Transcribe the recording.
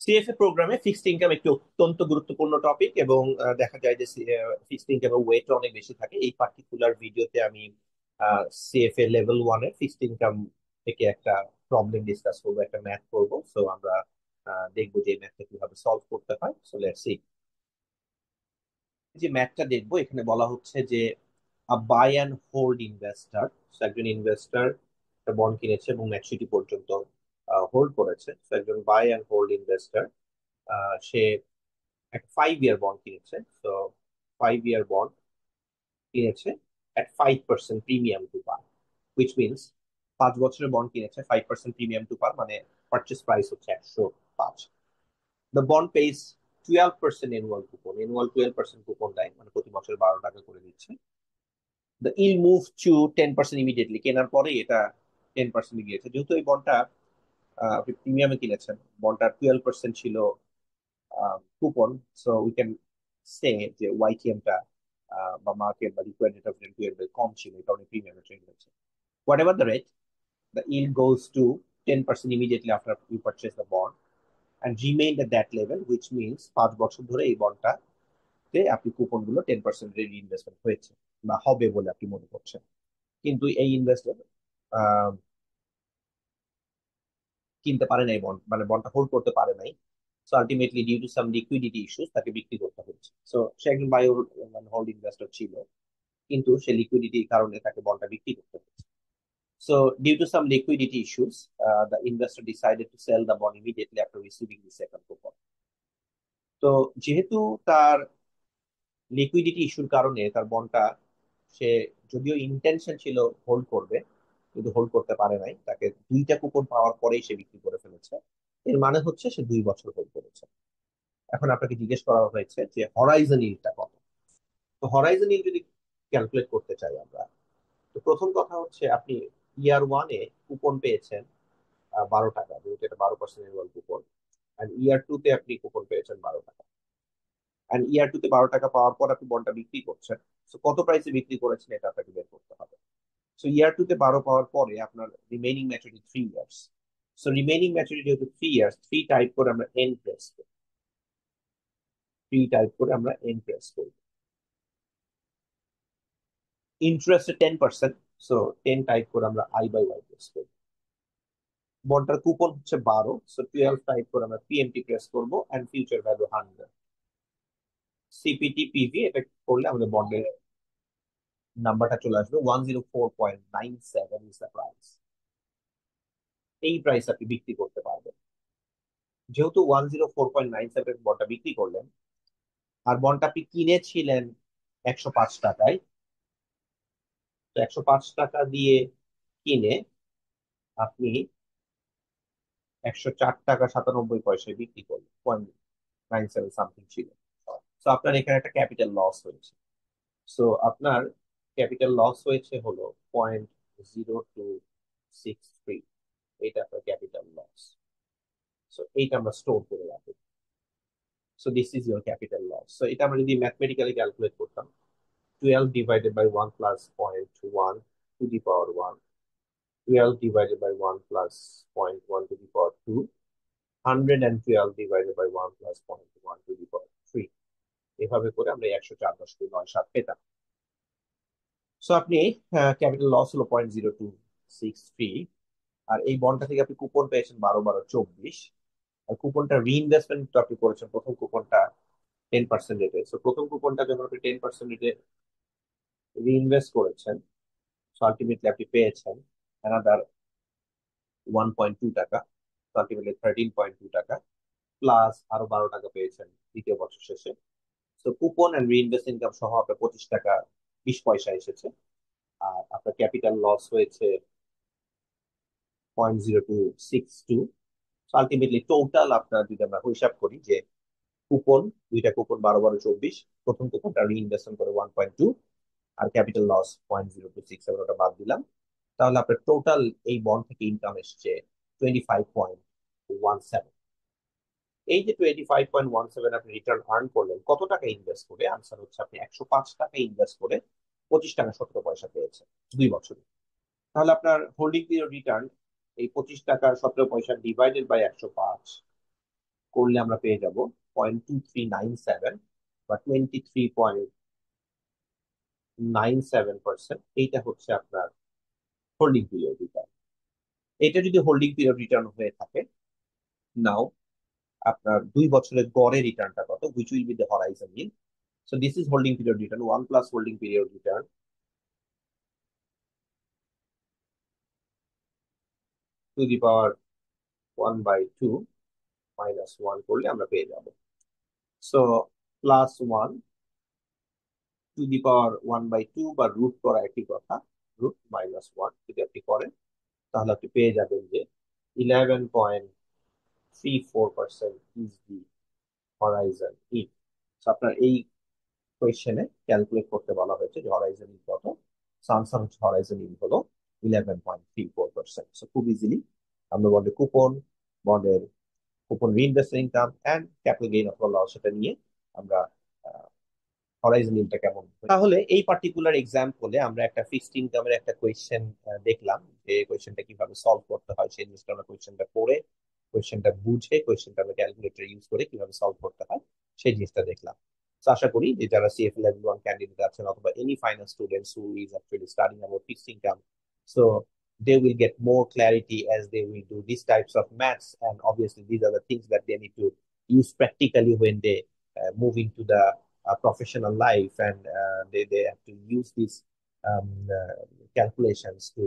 CFA প্রোগ্রামে fixed income একটি অত্যন্ত গুরুত্বপূর্ণ টপিক এবং দেখা যায় যে ফিক্সড ইনকামের ওয়েট অনেক বেশি থাকে। এই পার্টিকুলার ভিডিওতে আমি সিএফএ লেভেল ওয়ানে ফিক্সড ইনকাম থেকে একটা প্রবলেম ডিসকাস করবো, একটা ম্যাথ করবো। সো আমরা দেখবো যে এই ম্যাথটা কিভাবে সলভ করতে হয়। So let's see. যে ম্যাথটা দেখবো, এখানে বলা হচ্ছে যে বাই অ্যান্ড হোল্ড ইনভেস্টর, একজন ইনভেস্টর একটা বন্ড কিনেছে এবং ম্যাচুরিটি পর্যন্ত হোল্ড করেছে। তো একজন বাই অ্যান্ড হোল্ড ইনভেস্টর সে একটা 5 ইয়ার বন্ড কিনেছে। তো 5 ইয়ার বন্ড কিনেছে at 5% premium to par, which means 5 বছরের বন্ড কিনেছে 5% প্রিমিয়াম টু পার, মানে পারচেস প্রাইস হচ্ছে 105। The bond pays 12% annual coupon, annual 12% coupon দেয়, মানে প্রতি বছর 12 টাকা করে দিচ্ছে। The yield move to 10% immediately, কেনার পরে এটা 10% গিয়েছে। যেহেতু এই বন্ডটা আপনি প্রিমিয়ামে কিনেছেন, বন্ডটা 12% ছিল coupon, so we can say যে ওয়াইটিএমটা বা মার্কেট বা রিকোয়ার্ড রেট অফ রিটার্ন কম ছিল, এই কারণে প্রিমিয়ামে ট্রেড হয়েছে। What ever the rate, the yield goes to 10% immediately after you purchase the bond and remained at that level, which means 5 বছর ধরে এই বন্ডটাতে আপনি কুপন গুলো 10% রিইনভেস্টমেন্ট হয়েছে বা হবে বলে আপনি মনে করছেন। কিন্তু এই ইনভেস্টর কিনতে পারে নাই বন্ড, মানে বন্ডটা হোল্ড করতে পারে নাই। So ultimately due to some liquidity issues তাকে বিক্রি করতে হচ্ছে। সো সে একজন বাই হোল্ড ইনভেস্টর ছিল, কিন্তু সে লিকুইডিটির কারণে তাকে বন্ডটা বিক্রি করতে হচ্ছে। So, due to some liquidity issues, the investor decided to sell the bond immediately after receiving the second coupon. তো যেহেতু তার লিকুইডিটি ইস্যুর কারণে তার বন্ডটা সে, যদিও ইন্টেনশন ছিল হোল্ড করবে, কিন্তু হোল্ড করতে পারে নাই, তাকে 2টা কুপন পাওয়ার পরেই সে বিক্রি করে ফেলেছে। এর মানে হচ্ছে সে 2 বছর হোল্ড করেছে। এখন আপনাকে জিজ্ঞেস করা হয়েছে যে হরাইজন ইল্ডটা কত। তো হরাইজন ইল্ড যদি ক্যালকুলেট করতে চাই আমরা, তো প্রথম কথা হচ্ছে আপনি ইয়ার ওয়ানে কুপন পেয়েছেন 12 টাকা, যেহেতু এটা 12% annual coupon. And year two তে আপনি কুপন পেয়েছেন 12 টাকা। অ্যান্ড ইয়ার টু তে 12 টাকা পাওয়ার পর আপনি বন্ডটা বিক্রি করছেন। সো কত প্রাইসে বিক্রি করেছেন এটা আপনাকে বের করতে হবে। সো ইয়ার টু তে 12 পাওয়ার পরে আপনার remaining maturity 3 years. So remaining maturity যেহেতু 3 ইয়ার্স, 3 টাইপ করে আমরা এন প্রেস করি, 3 টাইপ করে আমরা এন প্রেস করি। ইন্টারেস্ট 10%, সো 10 টাইপ করে আমরা আই বাই ওয়াই প্রেস করি। বন্ডটার কুপন হচ্ছে 12, সো 12 টাইপ করে আমরা পিএমটি প্রেস করবো, and future value 100। CPT PV এটা করলে আমাদের বন্ডের নাম্বারটা চলে আসবে 104.97 ইজ দ্য প্রাইস। এই প্রাইস আপনি বিক্রি করতে পারবেন। যেহেতু 104.97 বন্ডটা বিক্রি করলেন, আর বন্ডটা আপনি কিনেছিলেন 105 টাকায়, তো 105 টাকা দিয়ে কিনে আপনি 104 টাকা 97 পয়সায় বিক্রি করলেন, 0.97 সামথিং ছিল। তো আপনার এখানে একটা ক্যাপিটাল লস হয়েছে। সো আপনার ক্যাপিটাল লস হয়েছে হলো 0.0263। এটা আপনার ক্যাপিটাল লস। সো এইটা আমরা স্টোর করে রাখি। So this is your capital loss. So এটা আমরা যদি ম্যাথমেটিক্যালি ক্যালকুলেট করতাম, 12 divided by 1 plus 0.1 to the power 1, 12 divided by 1 plus 0.1 to the power 2, 112 divided by 1 plus 0.1 to the power 3। এভাবে করে আমরা 104.97 পেতাম। সো আপনি ক্যাপিটাল লস হলো 0.0263। আর এই বন্ডটা থেকে আপনি কুপন পেয়েছেন 12 12 24। আর কুপনটা রিইনভেস্টমেন্ট আপনি করেছেন, প্রথম কুপনটা 10% রেটে। সো প্রথম কুপনটা যখন আপনি 10% রেটে রিইনভেস্ট করেছেন, সো আলটিমেটলি আপনি পেয়েছেন অ্যানাদার 1.2 টাকা, তো আলটিমেটলি 13.2 টাকা, প্লাস আরো 12 টাকা পেয়েছেন দ্বিতীয় বছর শেষে। তো কুপন অ্যান্ড রিইনভেস্ট ইনকাম সহ আপনার 25 টাকা 20 পয়সা এসেছে। আর আপনার ক্যাপিটাল লস হয়েছে 0.0262। আলটিমেটলি টোটাল আপনার, যদি আমরা হিসাব করি যে কুপন, 2টা কুপন 12 12 24, প্রথম কুপনটা রিইনভেস্টমেন্ট করে 1.2, আর ক্যাপিটাল লস 0.0267, ওটা বাদ দিলাম, তাহলে আপনার টোটাল এই বন্ড থেকে ইনকাম এসছে 25.17। এই যে 25.17 আপনি রিটার্ন আর্ন করলেন কত টাকা ইনভেস্ট করে, আনসার হচ্ছে আপনি 105 টাকা ইনভেস্ট করে 25 টাকা 17 পয়সা পেয়েছেন 2 বছরে। তাহলে আপনার হোল্ডিং পিরিয়ড রিটার্ন এই 25 টাকা 17 পয়সা ডিভাইডেড বাই 105, করলে আমরা পেয়ে যাব 0.2397 বা 23.97%। এইটা হচ্ছে আপনার হোল্ডিং পিরিয়ড রিটার্ন। এটা যদি হোল্ডিং পিরিয়ড রিটার্ন হয়ে থাকে, নাও আপনার 2 বছরের গড়ে রিটার্নটা কত, which will be the horizon mean. So this is holding period return, 1 plus holding period return to the power 1/2 -1 করলে আমরা পেয়ে যাব। সো +1 টু দি পাওয়ার 1/2 বা রুট করা একই কথা, রুট -1 যদি আপনি করেন তাহলে আপনি পেয়ে যাবেন যে 11.34% ইজ দি হরাইজন ইন। আপনার এই কোয়েশ্চেনে ক্যালকুলেট করতে বলা হয়েছে যে হরাইজন ইন কত। আনসার হচ্ছে হরাইজন ইন হলো 11.34%। সো খুব ইজিলি আমরা বন্ডের কুপন, বন্ডের coupon reinvest income and capital gain অথবা লস সেটা নিয়ে আমরা হরাইজন ইনটা কেমন হয়। তাহলে এই পার্টিকুলার এক্সাম্পলে আমরা একটা ফিক্সড ইনকামের একটা কোয়েশ্চেন দেখলাম, যে কোয়েশ্চেনটা কিভাবে সলভ করতে হয় সেই জিনিসটা আমরা কোয়েশ্চেনটা পড়ে, কোয়েশ্চেনটা বুঝে, কোয়েশ্চেনটা আমরা ক্যালকুলেটর ইউজ করে কিভাবে সলভ করতে হয় সেই জিনিসটা দেখলাম। তো আশা করি যে যারা সিএফএ লেভেল 1 ক্যান্ডিডেট আছেন অথবা any finance students who is actually studying about fixed income, so they will get more clarity as they will do these types of maths, and obviously these are the things that they need to use practically when they move into the professional life, and they have to use these calculations to